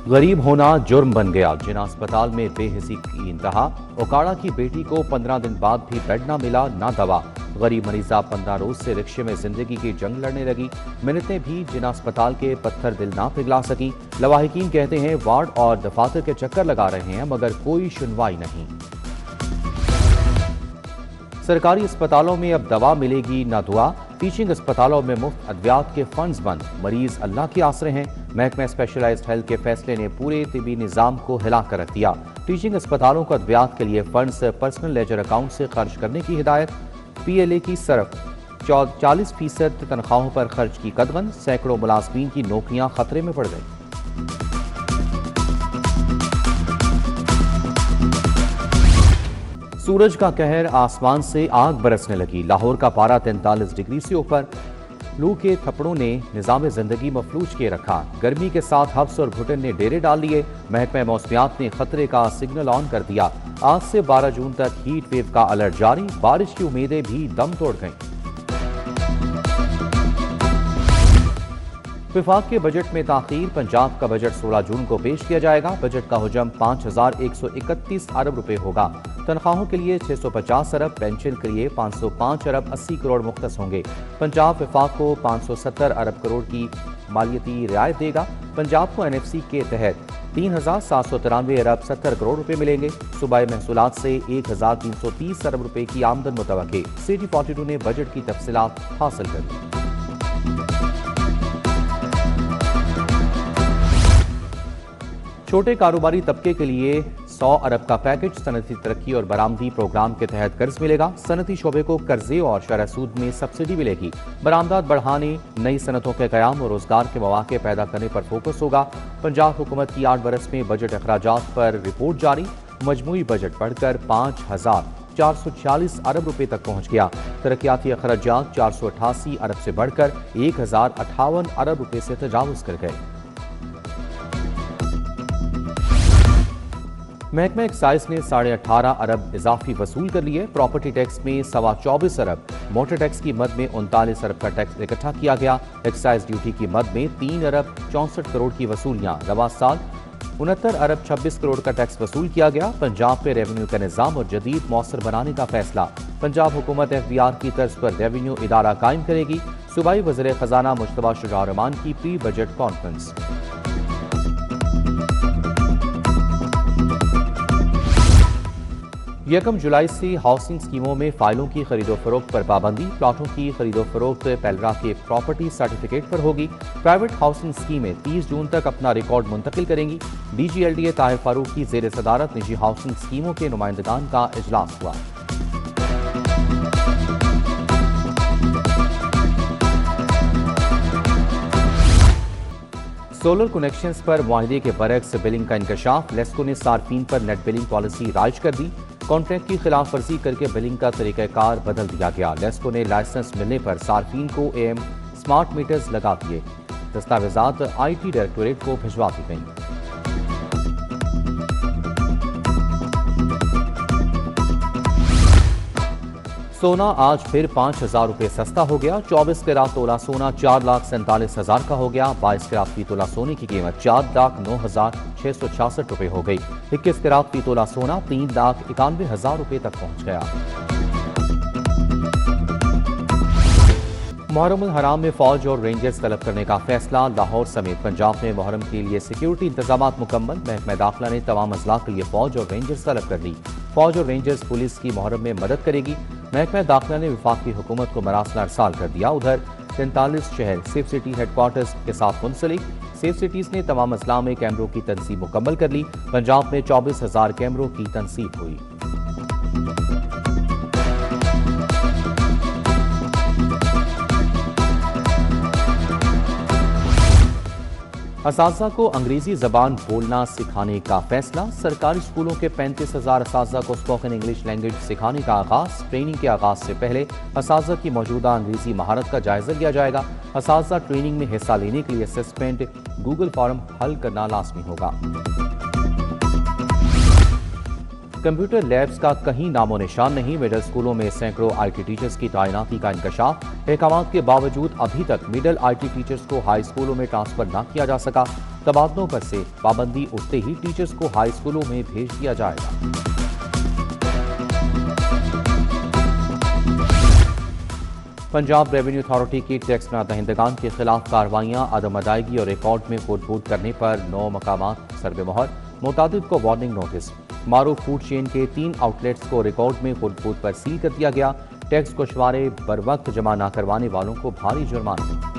गरीब होना जुर्म बन गया। जिना अस्पताल में बेहिसी की इंतहा। ओकाड़ा की बेटी को 15 दिन बाद भी बेड ना मिला ना दवा। गरीब मरीजा 15 रोज से रिक्शे में जिंदगी की जंग लड़ने लगी। मिन्नतें भी जिना अस्पताल के पत्थर दिल ना पिघला सकी। लवाहिकीन कहते हैं वार्ड और दफातर के चक्कर लगा रहे हैं मगर कोई सुनवाई नहीं। सरकारी अस्पतालों में अब दवा मिलेगी ना दुआ। टीचिंग अस्पतालों में मुफ्त अद्वियात के फंड्स बंद। मरीज अल्लाह के आसरे हैं। महकमा स्पेशलाइज्ड हेल्थ के फैसले ने पूरे तिबी निज़ाम को हिला कर रख दिया। टीचिंग अस्पतालों को अद्वियात के लिए फंड्स पर्सनल लेजर अकाउंट से खर्च करने की हिदायत। PLA की सरफ 40% तनख्वाहों पर खर्च की कदगन। सैकड़ों मुलाजमीन की नौकरियां खतरे में पड़ गई। सूरज का कहर, आसमान से आग बरसने लगी। लाहौर का पारा 43 डिग्री से ऊपर। लू के थप्पड़ों ने निज़ाम जिंदगी मफलूज किए रखा। गर्मी के साथ हब्स और घुटन ने डेरे डाल लिए। महकमा मौसमियात ने खतरे का सिग्नल ऑन कर दिया। आज से 12 जून तक हीट वेव का अलर्ट जारी। बारिश की उम्मीदें भी दम तोड़ गईं। विफाक के बजट में ताखीर। पंजाब का बजट 16 जून को पेश किया जाएगा। बजट का हुजम 5131 अरब रुपए होगा। तनख्वाहों के लिए 650 अरब, पेंशन के लिए 505 अरब 80 करोड़ मुख्तस होंगे। पंजाब विफाक को 570 अरब करोड़ की मालियती रियायत देगा। पंजाब को NFC के तहत 3793 अरब 70 करोड़ रुपए मिलेंगे। सूबाई महसूलात से 1330 अरब रुपए की आमदन मुतवक्के। City 42 ने बजट की तफसीलात हासिल कर ली। छोटे कारोबारी तबके के लिए 100 अरब का पैकेज। सनती तरक्की और बरामदी प्रोग्राम के तहत कर्ज मिलेगा। सनती शोबे को कर्जे और शरह सूद में सब्सिडी मिलेगी। बरामदात बढ़ाने, नई सनतों के कयाम और रोजगार के मौके पैदा करने पर फोकस होगा। पंजाब हुकूमत की 8 बरस में बजट अखराजात पर रिपोर्ट जारी। मजमूई बजट बढ़कर 5446 अरब रुपए तक पहुंच गया। तरक्याती अखराजात 488 अरब से बढ़कर 1058 अरब रुपए से तजावुज कर गए। महकमा एक्साइज ने 18.5 अरब इजाफी वसूल कर लिए। प्रॉपर्टी टैक्स में 24.25 अरब, मोटर टैक्स की मद में 39 अरब का टैक्स इकट्ठा किया गया। एक्साइज ड्यूटी की मद में 3 अरब 64 करोड़ की वसूलियां। रवा साल 69 अरब 26 करोड़ का टैक्स वसूल किया गया। पंजाब पे रेवेन्यू का निज़ाम और जदीद मौसर बनाने का फैसला। पंजाब हुकूमत FBR की तर्ज पर रेवेन्यू इदारा कायम करेगी। सूबाई वज़ीर खजाना मुश्तबा शुजा रहमान की प्री बजट कॉन्फ्रेंस। 1 जुलाई से हाउसिंग स्कीमों में फाइलों की खरीदो फरोख्त पर पाबंदी। प्लाटों की खरीदो फरोख्त पेलरा के प्रॉपर्टी सर्टिफिकेट पर होगी। प्राइवेट हाउसिंग स्कीमें 30 जून तक अपना रिकॉर्ड मुंतकिल करेंगी। DG LDA ताहिर फारूक की जेर सदारत निजी हाउसिंग स्कीमों के नुमाइंदगान का इजलास हुआ। सोलर कनेक्शंस पर मुआहदे के बरक्स बिलिंग का इंकशाफ। लेस्को ने सार्फिन पर नेट बिलिंग पॉलिसी राइज कर दी। कॉन्ट्रैक्ट की खिलाफ वर्जी करके बिलिंग का तरीक़ाकार बदल दिया गया। लेस्को ने लाइसेंस मिलने पर सार्फिन को AM स्मार्ट मीटर्स लगा दिए। दस्तावेजात IT डायरेक्टोरेट को भिजवा दी गई। सोना आज फिर 5000 रुपये सस्ता हो गया। 24 कैरात तोला सोना 4,47,000 का हो गया। 22 कैरात फी तोला सोने की कीमत 4,09,666 रुपये हो गई। 21 कैरात फी तोला सोना 3,91,000 रुपये तक पहुंच गया। मुहर्रम उल हराम में फौज और रेंजर्स तलब करने का फैसला। लाहौर समेत पंजाब में मुहर्रम के लिए सिक्योरिटी इंतजाम मुकम्मल। महकमा दाखिला ने तमाम अजला के लिए फौज और रेंजर्स तलब कर ली। फौज और रेंजर्स पुलिस की मुहर्रम में मदद करेगी। महकमा दाखिला ने विफाकी हुकूमत को मरासला अरसाल कर दिया। उधर 43 शहर सेफ सिटी हेडक्वार्टर्स के साथ मुंसलिक। सेफ सिटीज ने तमाम अजला में कैमरों की तनसीब मुकम्मल कर ली। पंजाब में 24,000 कैमरों की तनसीब हुई। असातिज़ा को अंग्रेजी जबान बोलना सिखाने का फैसला। सरकारी स्कूलों के 35,000 असातिज़ा को स्पोकन इंग्लिश लैंग्वेज सिखाने का आगाज। ट्रेनिंग के आगाज से पहले असातिज़ा की मौजूदा अंग्रेजी महारत का जायजा लिया जाएगा। असातिज़ा ट्रेनिंग में हिस्सा लेने के लिए असेसमेंट गूगल फॉर्म हल करना लाजमी होगा। कंप्यूटर लैब्स का कहीं नामो निशान नहीं। मिडिल स्कूलों में सैकड़ों आईटी टीचर्स की तैनाती का इंकशाफ। अहकामात के बावजूद अभी तक मिडिल आईटी टीचर्स को हाई स्कूलों में ट्रांसफर न किया जा सका। तबादलों पर से पाबंदी उठते ही टीचर्स को हाई स्कूलों में भेज दिया जाएगा। पंजाब रेवेन्यू अथॉरिटी की टैक्स दहिंदगान के खिलाफ कार्रवाइयां, अदम अदायगी और रिकॉर्ड में फूट करने पर 9 मकामात सर्वे मोहर। मुतादिद को वार्निंग नोटिस। मारूफ फूड चेन के 3 आउटलेट्स को रिकॉर्ड में फूट पर सील कर दिया गया। टैक्स गोशवारे बर वक्त जमा न करवाने वालों को भारी जुर्माना।